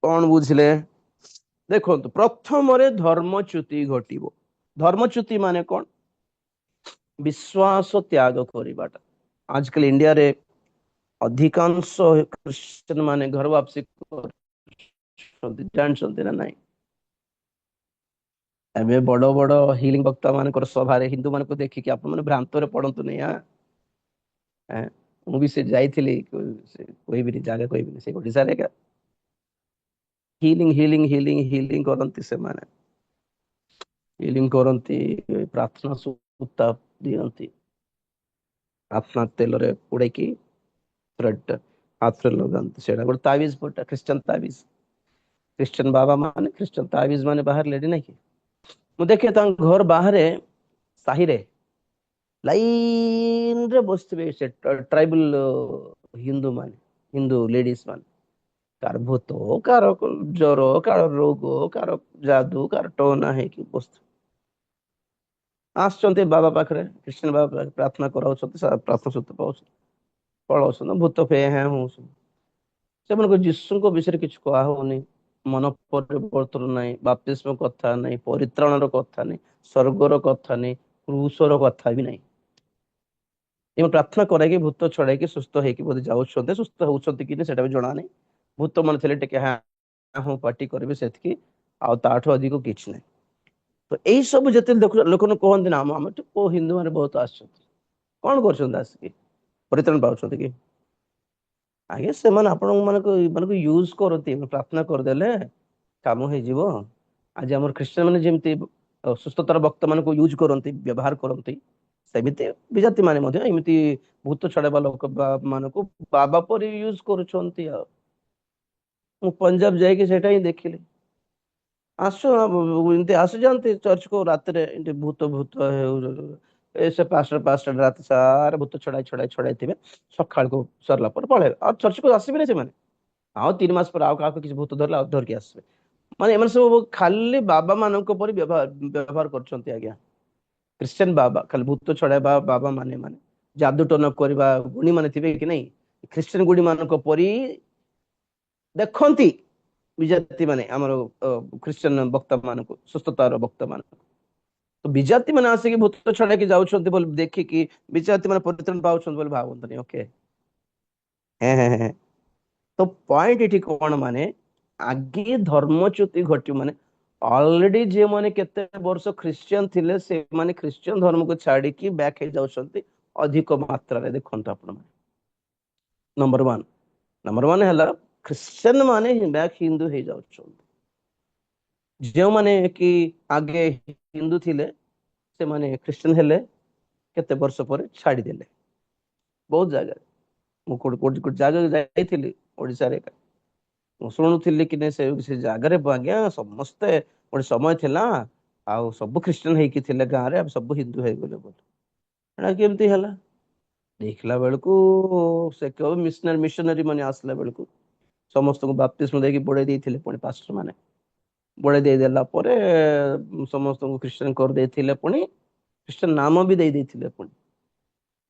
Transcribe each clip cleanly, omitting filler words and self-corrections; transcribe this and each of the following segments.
कौन बुझले देखो प्रथम धर्मच्युति घटिबो। धर्मच्युति माने कौन? विश्वास त्याग करवाटा। आजकल इंडिया रे अधिकांश क्रिश्चियन माने घर वापसी जानते ना नहीं। एबे बड़ बड़ हिलिंग वक्ता मान सभारे हिंदू मान को देखिए आप भ्रांत पड़तु नहीं। हाँ मुझे से जाइली कोई भी जगह कोई भी से ओडिशा रे हिलिंग हिलिंग हिलिंग हिलिंग करती से माने हिलिंग करती प्रार्थना सूता दियंती प्रार्थना तेल रे उड़े की थ्रेड हाथ रे लगाते सेटा गोटे तावीज पटा क्रिश्चियन तावीज क्रिश्चियन बाबा माने क्रिश्चियन तावीज माने बाहर लेडी नहीं कि मु देखे घर बाहर साही रे लाइन रे बसथिबे से ट्राइबल हिंदू माने हिंदू लेडीज माने कार भूत कार ज्वर कार रोग कार जादू कार टोना है कि बस आसचंती बाबा पाखरे क्रिश्चियन बाबा पाखरे प्रार्थना कराउछंती प्रार्थना सत्य पाउछ पळाउछन भूत फे हैं हूँ से जीशु विषय किछ कहा होनी मन परिवर्तन नहीं बाप्तिस्म कथा नहीं परित्राणर कथा नहीं स्वर्गर कथा नहीं क्रूसर कथा भी नहीं। ये प्रार्थना कराई भूत छड़ाई सुस्थ होगी बोधे जाऊँ सुस्थ होती कि सेटा भी जना नहीं। भूत मन थे टे हाँ हाँ पार्टी करेंगे से आठू अधिक किसी ना। तो यही सब जो लोक कहते ना आम तो हिंदू मैंने बहुत आस कौन कर परित्राण पाँच कि आगे से आपण यूज करती प्रार्थना करदे काम हो। आज आम ख्रीष्टान मैंने जमी सुस्थतार वक्त मान यूज करती व्यवहार करती सेमती विजाति माने एमती भूत छड़ाइबा लोक मान बाबा पर यूज कर। पंजाब जाकि सेटा ही देखिली आसमती आसी जाती चर्च को रात भूत भूत से पास्टर पास्टर रात सारा भूत छड़ाई छड़ाई छड़ाई थे सका को सरला पड़े और चर्च को आसबे से आउ 3 मास पर आउ क्या भूत धरला धरकी आसबे माने एमन सब खाली बाबा मान व्यवहार व्यवहार कर आज्ञा क्रिश्चियन बाबा खाली भूत छड़ाइबा बाबा माने माने जादू टोन करवा गुणी माने थे कि नहीं क्रिश्चियन गुणी मान देखती विजाति माने आमर क्रिश्चियन वक्ता मान सुस्थतार वक्ता मान तो विजाति मैंने आसिक भूत छड़ा जाऊँ देखिकी विजाति मैंने परित्राण पाँच भावनी ओके हैं। तो पॉइंट ये कौन माने आगे धर्मच्युति घटी माने ऑलरेडी जे माने केते वर्ष क्रिश्चियन थिले से माने क्रिश्चियन धर्म को छाड़ी की बैक हे जाउछंती अधिक मात्रा रे देखंत आपण माने नंबर 1 हैला क्रिश्चियन माने बैक हिंदू हे जाउछंती जो माने कि आगे हिंदू थिले से माने क्रिश्चियन हेले केते वर्ष पर छाड़ी देले बहुत जगह मु कोट जगह जाइथिली ओडिसा रे मु शुणुली कि से जगार आज्ञा समस्ते गोटे समय थिला आउ सब क्रिश्चियन होइकी थिले गाँव रे सब हिंदू हो गले बोल केमती है देखला बेलू से मिशनरी मिशनरी माने आसला बेलू समस्त को बाप्तिस्म देकी बुड़े देइथिले पुणी पास्टर माने बुड़े दे देला परे समस्त को क्रिश्चियन कर देइथिले पुणी क्रिश्चियन नाम भी दे देइथिले पुणी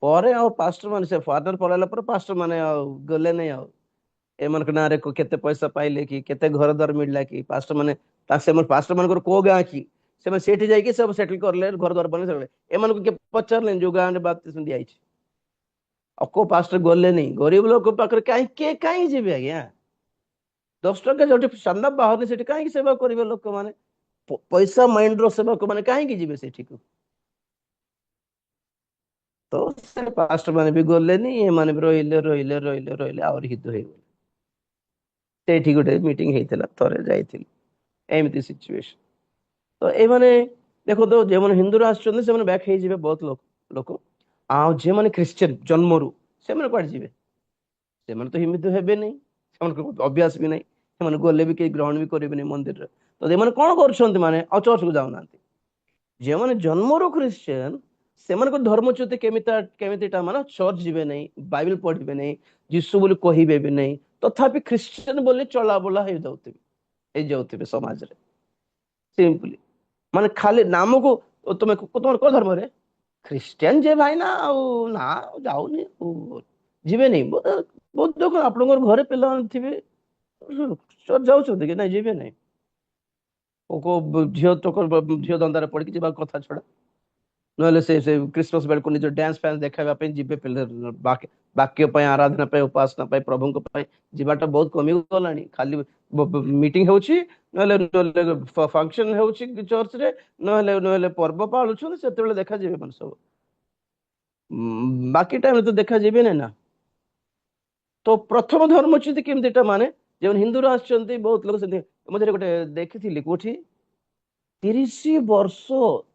परे आ पास्टर माने से फादर पळाला पर पास्टर माने गले नहीं आ एमन के नारे को केते पैसा पाइले कि केते घर द्वार मिलला कि पास्टर माने पास्टर मान को गाँ कि से सेठी जाइए सब सेटल करले घर द्वार बने सब एमन को के पचारले जो गाँव बाप्तिस्म दिया को पास्टर गले नहीं गरीब लोग पाखे कहीं जीवे आज्ञा 10 टका जो चांदा बाहर से कहीं सेवा करेंगे लोक मैंने पैसा माइंड रो सेवा को मैंने कहीं जीवे से तो से पास्टर मैंने भी गलेनी ये माने भी रहिले रहिले रहिले रहिले आउर हित हो सेठी गोटे मीटिंग होता थरे जाइली एमती सिचुएशन तो ये माने देखो तो जो मैंने हिंदू राष्ट्र से बैक हो बहुत लोक लोक आ जे माने क्रिश्चियन जन्मरू से कड़े जी से तो हिमित हे नहीं से अभ्यास भी नहीं से गले भी कहीं ग्रहण भी करेंगे मंदिर तो ये कौन कर माने चर्च को जाऊना जो मैंने जन्मरू क्रिश्चियन से धर्मच्युति केमिटा मान चर्च जी नहीं बाइबल पढ़े नहीं जीशु बोली कहे भी नहीं तथापि क्रिश्चियन बोली चला बुला हो जाऊे समाज रे सिंपली माने खाली नाम को तुम तुम को धर्म रे ख्रीस्टियान जे भाई ना ना जाऊनी जीवे नहीं बहुत दुख आप घरे पे थे ଚର୍ଚ୍ଚ ଯାଉଛନ୍ତି କି ନାଇଁ? ଯିବେ ନାଇଁ? କୋଉ ଝିଅ ଝିଅ ଧନ୍ଦାରେ ପଡିକି ଯିବା କଥା ଛଡା, ନହେଲେ ସେ କ୍ରିସମସ ବେଳକୁ ନିଜ ଡ୍ୟାନ୍ସ ଫ୍ୟାନ୍ସ ଦେଖାଇବା ପାଇଁ ଯିବେ ପିଲେ। ବାକ୍ୟ ପାଇଁ, ଆରାଧନା ପାଇଁ, ଉପାସନା ପାଇଁ, ପ୍ରଭୁଙ୍କ ପାଇଁ ଯିବାଟା ବହୁତ କମି ଗଲାଣି। ଖାଲି ମିଟିଂ ହଉଛି, ନହେଲେ ନହେଲେ ଫଙ୍କସନ ହଉଛି ଚର୍ଚ୍ଚରେ, ନହେଲେ ନହେଲେ ପର୍ବ ପାଳୁଛନ୍ତି, ସେତେବେଳେ ଦେଖାଯିବେ ମାନେ ସବୁ। ବାକି ଟାଇମରେ ତ ଦେଖାଯିବେନି ନା। ତ ପ୍ରଥମ ଧର୍ମଚ୍ୟୁତି କେମିତିଟା ମାନେ, ଯେଉଁ ହିନ୍ଦୁରୁ ଆସିଛନ୍ତି ବହୁତ ଲୋକ ସେମିତି। ମଝିରେ ଗୋଟେ ଦେଖିଥିଲି କୋଉଠି, 30 ବର୍ଷ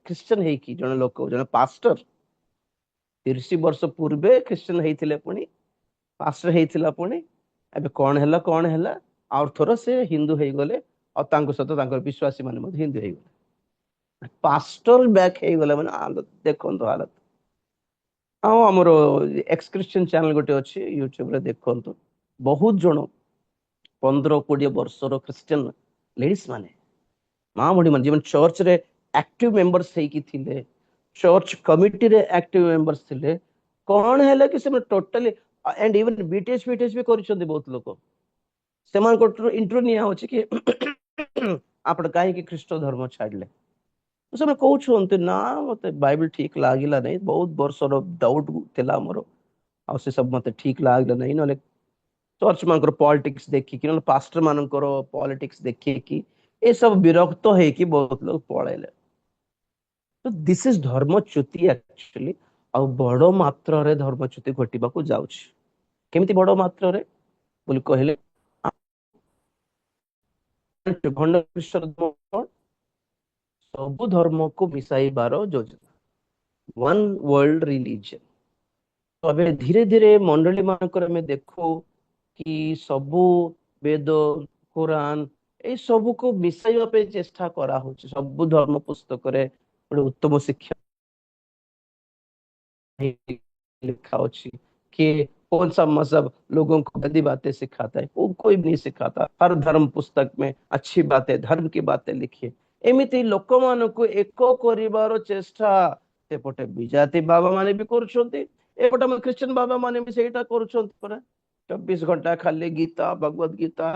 ଖ୍ରୀଷ୍ଟିଆନ ହେଇକି ଜଣେ ଲୋକ, ଜଣେ ପାଷ୍ଟର 30 ବର୍ଷ ପୂର୍ବେ ଖ୍ରୀଷ୍ଟିଆନ ହେଇଥିଲେ, ପୁଣି ପାଷ୍ଟର ହେଇଥିଲା, ପୁଣି ଏବେ କଣ ହେଲା ଆଉ ଥର ସେ ହିନ୍ଦୁ ହେଇଗଲେ, ଆଉ ତାଙ୍କ ସହିତ ତାଙ୍କର ବିଶ୍ୱାସୀ ମାନେ ମଧ୍ୟ ହିନ୍ଦୁ ହେଇଗଲେ। ପାଷ୍ଟର ବ୍ୟାକ୍ ହେଇଗଲା ମାନେ ହାଲତ ଦେଖନ୍ତୁ, ହାଲତ। ଆଉ ଆମର ଏକ୍ସ ଖ୍ରୀଷ୍ଟିଆନ ଚ୍ୟାନେଲ ଗୋଟେ ଅଛି ୟୁଟ୍ୟୁବରେ, ଦେଖନ୍ତୁ। ବହୁତ ଜଣ 15-20 ବର୍ଷର ଖ୍ରୀଷ୍ଟିଆନ ଲେଡିସ୍ ମାନେ, ମା ଭଉଣୀ ମାନେ, ଯେଉଁମାନେ ଚର୍ଚ୍ଚରେ ଆକ୍ଟିଭ ମେମ୍ବର୍ସ ହେଇକି ଥିଲେ, ଚର୍ଚ୍ଚ କମିଟିରେ ଆକ୍ଟିଭ ମେମ୍ବର୍ସ ଥିଲେ, କଣ ହେଲା କି ସେମାନେ ଟୋଟାଲି, ଆଣ୍ଡ ଇଭେନ ବିଟିଏସ୍ ବି କରିଛନ୍ତି ବହୁତ ଲୋକ। ସେମାନଙ୍କଠୁ ଇଣ୍ଟରଭ୍ୟୁ ନିଆ ହଉଛି କି ଆପଣ କାହିଁକି ଖ୍ରୀଷ୍ଟ ଧର୍ମ ଛାଡିଲେ? ସେମାନେ କହୁଛନ୍ତି ନା, ମତେ ବାଇବଲ ଠିକ ଲାଗିଲା ନାହିଁ, ବହୁତ ବର୍ଷର ଡାଉଟ ଥିଲା ମୋର, ଆଉ ସେ ସବୁ ମତେ ଠିକ ଲାଗିଲା ନାହିଁ। ନହେଲେ ଚର୍ଚ୍ଚ ମାନଙ୍କର ପଲିଟିକ୍ସ ଦେଖିକି, ନହେଲେ ପାଷ୍ଟର ମାନଙ୍କର ପଲିଟିକ୍ସ ଦେଖିକି ଏସବୁ ବିରକ୍ତ ହେଇକି ବହୁତ ଲୋକ ପଳେଇଲେ। ତ ଦିସ୍ ଇଜ ଧର୍ମଚ୍ୟୁତି ଆକ୍ଚୁଆଲି। ଆଉ ବଡ ମାତ୍ରାରେ ଧର୍ମଚ୍ୟୁତି ଘଟିବାକୁ ଯାଉଛି। କେମିତି ବଡ ମାତ୍ରାରେ ବୋଲି କହିଲେ, ଭଣ୍ଡ ଖ୍ରୀଷ୍ଟ ଧର୍ମ କଣ? ସବୁ ଧର୍ମକୁ ମିଶାଇବାର ଯୋଜନା, ୱାନ୍ ୱାର୍ଲଡ ରିଲିଜିଅନ। ଏବେ ଧୀରେ ଧୀରେ ମଣ୍ଡଳୀ ମାନଙ୍କର ଆମେ ଦେଖୁ କି ସବୁ ବେଦ, କୁରାନ, ଏଇ ସବୁକୁ ମିଶାଇବା ପାଇଁ ଚେଷ୍ଟା କରାହଉଛି। ସବୁ ଧର୍ମ ପୁସ୍ତକରେ ଗୋଟେ ଉତ୍ତମ ଶିକ୍ଷା लिखा होची कि कौन सा मजहब लोगों को गंदी बातें सिखाता है, वो कोई भी नहीं सिखाता। हर धर्म पुस्तक में अच्छी बातें, धर्म की बातें लिखी है। एमिति ଲୋକମାନଙ୍କୁ ଏକ କରିବାର ଚେଷ୍ଟା ସେପଟେ ବିଜାତି ବାବା ମାନେ ବି କରୁଛନ୍ତି, ଏପଟେ ଆମ ଖ୍ରୀଷ୍ଟିଆନ ବାବା ମାନେ ବି ସେଇଟା କରୁଛନ୍ତି ପରା। 24 ଘଣ୍ଟା ଖାଲି ଗୀତା, ଭଗବତ ଗୀତା